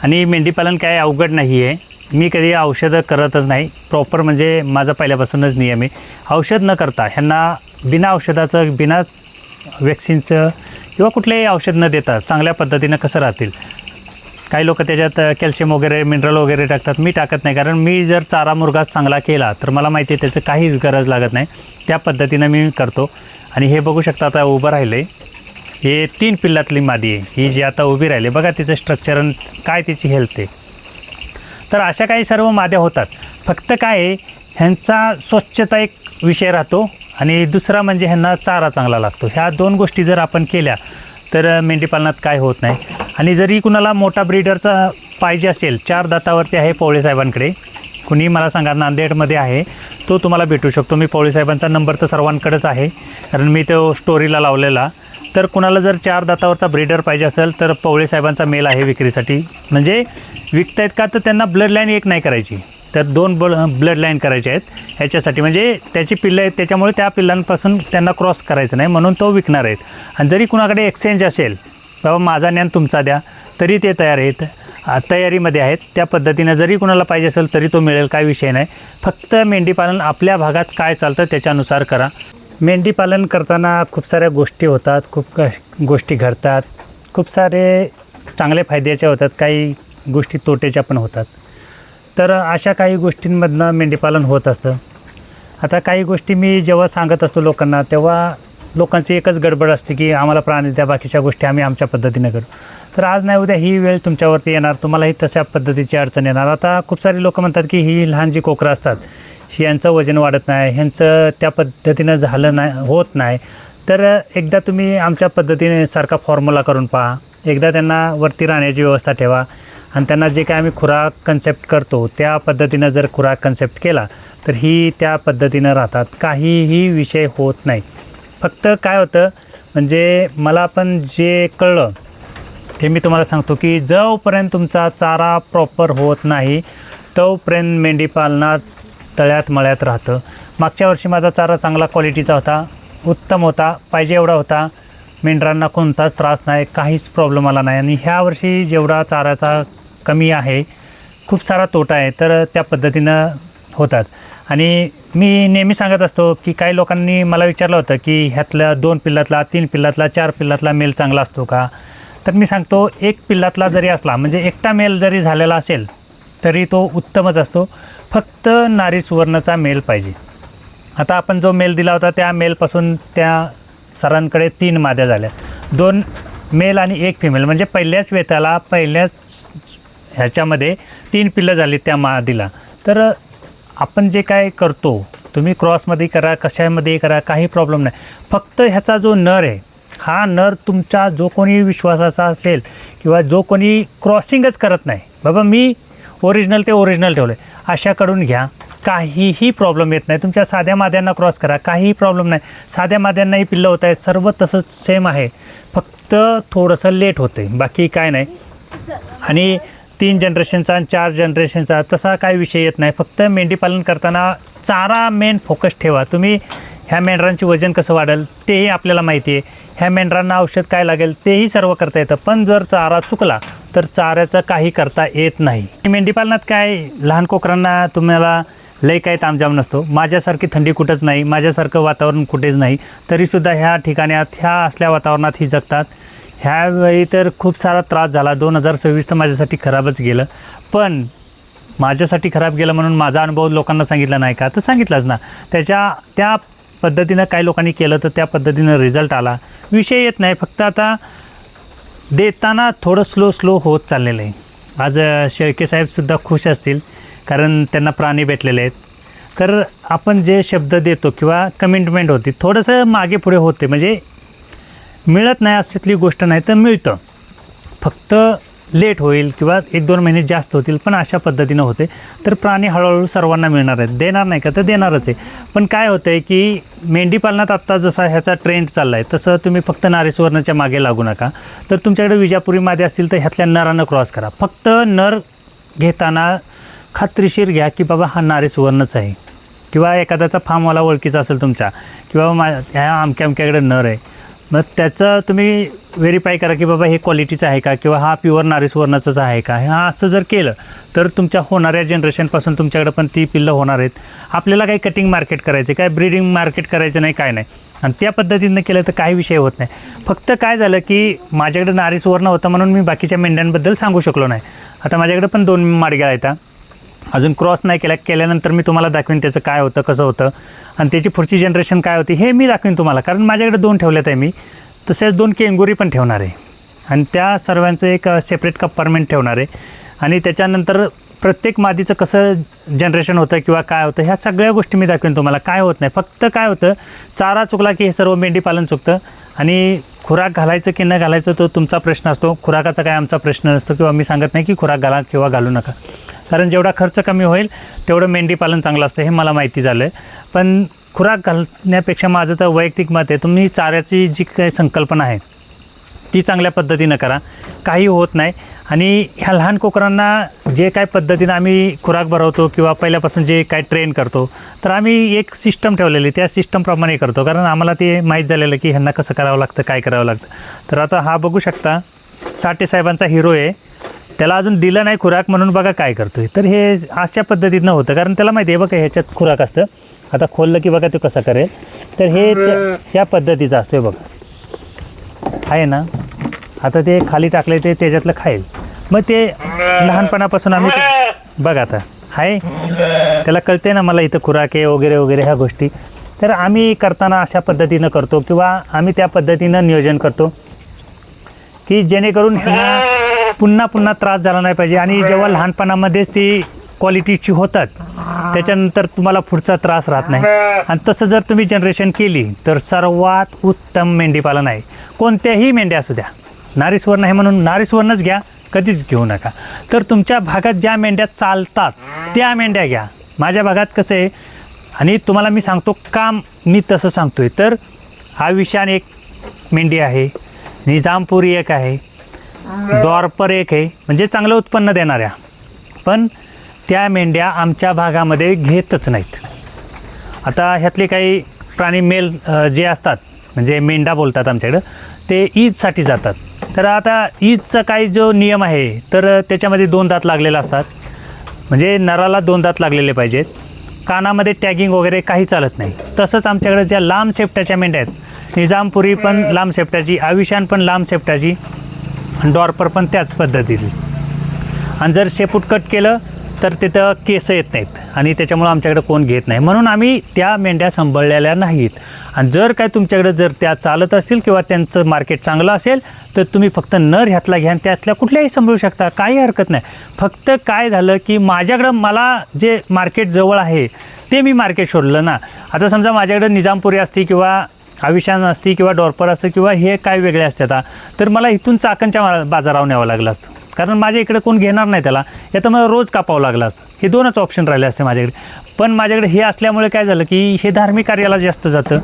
आणि मेंढीपालन काय अवघड नाही आहे. मी कधी औषधं करतच नाही. प्रॉपर म्हणजे माझा पहिल्यापासूनच नियम आहे, औषध न करता ह्यांना बिना औषधाचं, बिना वॅक्सिनचं किंवा कुठलेही औषध न देता चांगल्या पद्धतीनं कसं राहतील. काही लोक त्याच्यात कॅल्शियम वगैरे, मिनरल वगैरे टाकतात. मी टाकत नाही, कारण मी जर चारा मुरघास चांगला केला तर मला माहिती आहे त्याचं काहीच गरज लागत नाही. त्या पद्धतीनं मी करतो. आणि हे बघू शकता आता उभं राहिलं आहे, हे 3 पिल्लातली मादी आहे. ही जी आता उभी राहिली बघा, तिचं स्ट्रक्चर काय, तिची हेल्थ आहे. तर अशा काही सर्व माद्या होतात. फक्त काय आहे, ह्यांचा स्वच्छता एक विषय राहतो आणि दुसरा म्हणजे ह्यांना चारा चांगला लागतो. ह्या 2 गोष्टी जर आपण केल्या तर मेंढीपालनात काय होत नाही. आणि जरी कुणाला मोठा ब्रीडरचा पाहिजे असेल, 4 दातावरती आहे पवळे साहेबांकडे, कुणी मला सांगा नांदेडमध्ये आहे, तो तुम्हाला भेटू शकतो. मी पवळे साहेबांचा नंबर तर सर्वांकडेच आहे, कारण मी तो स्टोरीला लावलेला. तर कुणाला जर 4 दातावरचा ब्रीडर पाहिजे असेल तर पवळे साहेबांचा मेल आहे विक्रीसाठी. म्हणजे विकतायत का, तर त्यांना ब्लड लाईन एक नाही करायची, तर 2 ब्लड लाईन करायचे आहेत ह्याच्यासाठी. म्हणजे त्याची पिल्लं आहेत, त्याच्यामुळे त्या पिल्लांपासून त्यांना क्रॉस करायचं नाही, म्हणून तो विकणार आहेत. आणि जरी कुणाकडे एक्सचेंज असेल, बाबा माझा ज्ञान तुमचा द्या, तरी ते तयार आहेत, तयारीमध्ये आहेत. त्या पद्धतीनं जरी कुणाला पाहिजे असेल तरी तो मिळेल, काय विषय नाही. फक्त मेंढीपालन आपल्या भागात काय चालतं त्याच्यानुसार करा. मेंढीपालन करताना खूप साऱ्या गोष्टी होतात, खूप गोष्टी घडतात, खूप सारे चांगले फायद्याच्या होतात, काही गोष्टी तोट्याच्या पण होतात. तर अशा काही गोष्टींमधनं मेंढीपालन होत असतं. आता काही गोष्टी मी जेव्हा सांगत असतो लोकांना, तेव्हा लोकांची एकच गडबड असते की आम्हाला प्राणी द्या, बाकीच्या गोष्टी आम्ही आमच्या पद्धतीनं करू. तर आज नाही उद्या ही वेळ तुमच्यावरती येणार, तुम्हालाही तशा पद्धतीची अडचण येणार. आता खूप सारे लोक म्हणतात की ही लहान जी कोकरं असतात, यांचं वजन वाढत नाही, ह्यांचं त्या पद्धतीनं झालं नाही, होत नाही. तर एकदा तुम्ही आमच्या पद्धतीने सारखा फॉर्म्युला करून पहा. एकदा त्यांना वरती राहण्याची व्यवस्था ठेवा आणि त्यांना जे काय आम्ही खुराक कन्सेप्ट करतो त्या पद्धतीनं जर खुराक कन्सेप्ट केला तर ही त्या पद्धतीनं राहतात, काहीही विषय होत नाही. फक्त काय होतं म्हणजे मला पण जे कळलं ते मी तुम्हाला सांगतो की जोपर्यंत तुमचा चारा प्रॉपर होत नाही तोपर्यंत मेंढीपालनात तळ्यात मळ्यात राहतं. मागच्या वर्षी माझा चारा चांगला क्वालिटीचा होता, उत्तम होता, पाहिजे एवढा होता, मेंढरांना कोणताच त्रास नाही, काहीच प्रॉब्लेम आला नाही. आणि ह्या वर्षी जेवढा चाऱ्याचा कमी आहे, खूप सारा तोटा आहे, तर त्या पद्धतीनं होतात. आणि मी नेहमी सांगत असतो की काही लोकांनी मला विचारलं होतं की ह्यातल्या 2 पिल्लातला, 3 पिल्लातला, 4 पिल्लातला मेल चांगला असतो का. तर मी सांगतो 1 पिल्लातला जरी असला, म्हणजे एकटा मेल जरी झालेला असेल तरी तो उत्तमच असतो. फक्त नारी सुवर्णचा मेल पाहिजे. आता आपण जो मेल दिला होता त्या मेलपासून त्या सरांकडे 3 माद्या झाल्या, 2 मेल आणि 1 फिमेल, म्हणजे पहिल्याच वेताला पहिल्याच ह्याच्यामध्ये 3 पिल्लं झाली त्या मादीला. तर आपण जे काय करतो, तुम्ही क्रॉसमध्ये करा, कशामध्ये करा, काही प्रॉब्लेम नाही. फक्त ह्याचा जो नर आहे, हा नर तुमचा जो कोणी विश्वासाचा असेल किंवा जो कोणी क्रॉसिंगच करत नाही, बाबा मी ओरिजिनल ते ओरिजिनल ठेवलं आहे, अशाकडून घ्या, काहीही प्रॉब्लेम येत नाही. तुमच्या साध्या माद्यांना क्रॉस करा, काहीही प्रॉब्लेम नाही. साध्या माद्यांनाही पिल्लं होत आहेत, सर्व तसंच सेम आहे, फक्त थोडंसं लेट होतं आहे, बाकी काय नाही. आणि 3 जनरेशनचा आणि 4 जनरेशनचा तसा काही विषय येत नाही. फक्त मेंढीपालन करताना चारा मेन फोकस ठेवा. तुम्ही ह्या मेंढरांचे वजन कसं वाढेल तेही आपल्याला माहिती आहे, ह्या मेंढरांना औषध काय लागेल तेही सर्व करता येतं. पण जर चारा चुकला तर चाऱ्याचं काही करता येत नाही. मेंढीपालनात काय, लहान कोकरांना तुम्हाला लई काही तामजाम नसतो. माझ्यासारखी थंडी कुठंच नाही, माझ्यासारखं वातावरण कुठेच नाही, तरीसुद्धा ह्या ठिकाणात ह्या असल्या वातावरणात ही जगतात. ह्यावेळी तर खूप सारा त्रास झाला. 2026 तर माझ्यासाठी खराबच गेलं. पण माझ्यासाठी खराब गेलं म्हणून माझा अनुभव लोकांना सांगितला नाही का, तर सांगितलाच ना. त्या पद्धतीनं काही लोकांनी केलं तर त्या पद्धतीनं रिझल्ट आला, विषय येत नाही. फक्त आता देताना थोडं स्लो होत चाललेलं आहे. आज शेळके साहेबसुद्धा खुश असतील, कारण त्यांना प्राणी भेटलेले आहेत. तर आपण जे शब्द देतो किंवा कमिटमेंट होती, थोडंसं मागे पुढे होते, म्हणजे मिळत नाही अशातली गोष्ट नाही, तर मिळतं, फक्त लेट होईल किंवा 1-2 महिने जास्त होतील, पण अशा पद्धतीनं होते. तर प्राणी हळूहळू सर्वांना मिळणार आहेत, देणार नाही का, तर देणारच आहे. पण काय होतं आहे की मेंढीपालनात आत्ता जसा ह्याचा ट्रेंड चालला आहे तसं तुम्ही फक्त नारी सुवर्णच्या मागे लागू नका. तर तुमच्याकडे विजापुरी मादे असतील तर ह्यातल्या नरानं क्रॉस करा. फक्त नर घेताना खात्रीशीर घ्या की बाबा हा नारी सुवर्णच आहे, किंवा एखाद्याचा फार्मवाला ओळखीचा असेल तुमचा, किंवा ह्या अमक्याकडे नर आहे, मग त्याचं तुम्ही व्हेरीफाय करा की बाबा हे क्वालिटीचं आहे का, किंवा हा प्युअर नारी सुवर्णाचंच आहे का. हा असं जर केलं तर तुमच्या होणाऱ्या जनरेशनपासून तुमच्याकडे पण ती पिल्लं होणार आहेत. आपल्याला काही कटिंग मार्केट करायचे, काय ब्रीडिंग मार्केट करायचं नाही, काय नाही. आणि त्या पद्धतीनं केलं तर काही विषय होत नाही. फक्त काय झालं की माझ्याकडे नारी सुवर्ण होतं म्हणून मी बाकीच्या मेंढ्यांबद्दल सांगू शकलो नाही. आता माझ्याकडे पण 2 माडग्या आहेत, अजून क्रॉस नाही केल्यानंतर मी तुम्हाला दाखवीन त्याचं काय होतं, कसं होतं, आणि त्याची पुढची जनरेशन काय होती हे मी दाखवीन तुम्हाला. कारण माझ्याकडे 2 ठेवल्यात आहे मी. तसेच 2 केंगुरी पण ठेवणार आहे, आणि त्या सर्वांचं एक सेपरेट कंपार्टमेंट ठेवणार आहे. आणि त्याच्यानंतर प्रत्येक मादीचं कसं जनरेशन होतं किंवा काय होतं ह्या सगळ्या गोष्टी मी दाखवेन तुम्हाला. काय होत नाही, फक्त काय होतं, चारा चुकला की हे सर्व मेंढी पालन चुकतं. आणि खुराक घालायचं की न घालायचं तो तुमचा प्रश्न असतो, खुराकाचा काय आमचा प्रश्न नसतो. किंवा मी सांगत नाही की खुराक घाला किंवा घालू नका, कारण जेवढा खर्च कमी होईल तेवढं मेंढी पालन चांगलं असतं हे मला माहिती झालं आहे. पण खुराक घालण्यापेक्षा माझं तर वैयक्तिक मत आहे, तुम्ही चाऱ्याची जी काही संकल्पना आहे ती चांगल्या पद्धतीनं करा, काही होत नाही. आणि ह्या लहान कोकरांना जे काय पद्धतीनं आम्ही खुराक भरवतो किंवा पहिल्यापासून जे काय ट्रेन करतो, तर आम्ही एक सिस्टम ठेवलेली, त्या सिस्टमप्रमाणे करतो. कारण आम्हाला ते माहीत झालेलं की ह्यांना कसं करावं लागतं, काय करावं लागतं. तर आता हा बघू शकता साठे साहेबांचा हिरो आहे, त्याला अजून दिलं नाही खुराक म्हणून बघा काय करतोय. तर हे अशा पद्धतीनं होतं, कारण त्याला माहिती आहे बघा ह्याच्यात खुराक असतं. आता खोललं की बघा तो कसं करेल. तर हे त्या पद्धतीचं असतोय बघा, आहे ना. आता ते खाली टाकले ते त्याच्यातलं खाईल. मग ते लहानपणापासून आम्ही बघा आता आहे, त्याला कळते ना मला इथं खुराक आहे वगैरे वगैरे ह्या गोष्टी. तर आम्ही करताना अशा पद्धतीनं करतो, किंवा आम्ही त्या पद्धतीनं नियोजन करतो की जेणेकरून ह्यांना पुन्हा पुन्हा त्रास झाला नाही पाहिजे. आणि जेव्हा लहानपणामध्येच ती क्वालिटीची होतात त्याच्यानंतर तुम्हाला पुढचा त्रास राहत नाही. आणि तसं जर तुम्ही जनरेशन केली तर सर्वात उत्तम मेंढीपालन आहे. कोणत्याही मेंढ्या असू द्या, नारी सुवर्ण आहे म्हणून नारी सुवर्णच घ्या, कधीच घेऊ नका. तर तुमच्या भागात ज्या मेंढ्या चालतात त्या मेंढ्या घ्या. माझ्या भागात कसं आहे, आणि तुम्हाला मी सांगतो का मी तसं सांगतोय, तर आविशान एक मेंढी आहे, निजामपुरी एक आहे, द्वारपर एक आहे, म्हणजे चांगलं उत्पन्न देणाऱ्या. पण त्या मेंढ्या आमच्या भागामध्ये घेतच नाहीत. आता ह्यातले काही प्राणी मेल जे असतात, म्हणजे मेंढा बोलतात आमच्याकडं, ते ईदसाठी जातात. तर आता ईदचा काही जो नियम आहे, तर त्याच्यामध्ये 2 दात लागलेले असतात, म्हणजे नराला 2 दात लागलेले पाहिजेत. कानामध्ये टॅगिंग वगैरे काही चालत नाही. तसंच आमच्याकडे ज्या लांब शेपटाच्या मेंढ्या आहेत, निजामपुरी पण लांब शेपटाची, आविशान पण लांब शेपटाची, डॉर्पर पण त्याच पद्धतीची. आणि जर शेपूट कट केलं तर तिथं केस येत नाहीत, आणि त्याच्यामुळं आमच्याकडे कोण घेत नाही. म्हणून आम्ही त्या मेंढ्या सांभाळलेल्या नाहीत. आणि जर काय तुमच्याकडे जर त्या चालत असतील किंवा त्यांचं मार्केट चांगलं असेल तर तुम्ही फक्त नर ह्यातला घ्या आणि त्यातल्या कुठल्याही सांभाळू शकता, काही हरकत नाही. फक्त काय झालं की माझ्याकडं मला जे मार्केट जवळ आहे ते मी मार्केट शोधलं ना. आता समजा माझ्याकडे निजामपुरी असती किंवा आविशान असती किंवा डॉर्पर असतं किंवा हे काय वेगळे असते आता, तर मला इथून चाकणच्या बाजारावर न्यावं लागलं असतं, कारण माझ्या इकडे कोण घेणार नाही त्याला. यात मला रोज कापावं लागलं असतं. हे 2च ऑप्शन राहिले असते माझ्याकडे. पण माझ्याकडे हे असल्यामुळे काय झालं की हे धार्मिक कार्याला जास्त जातं.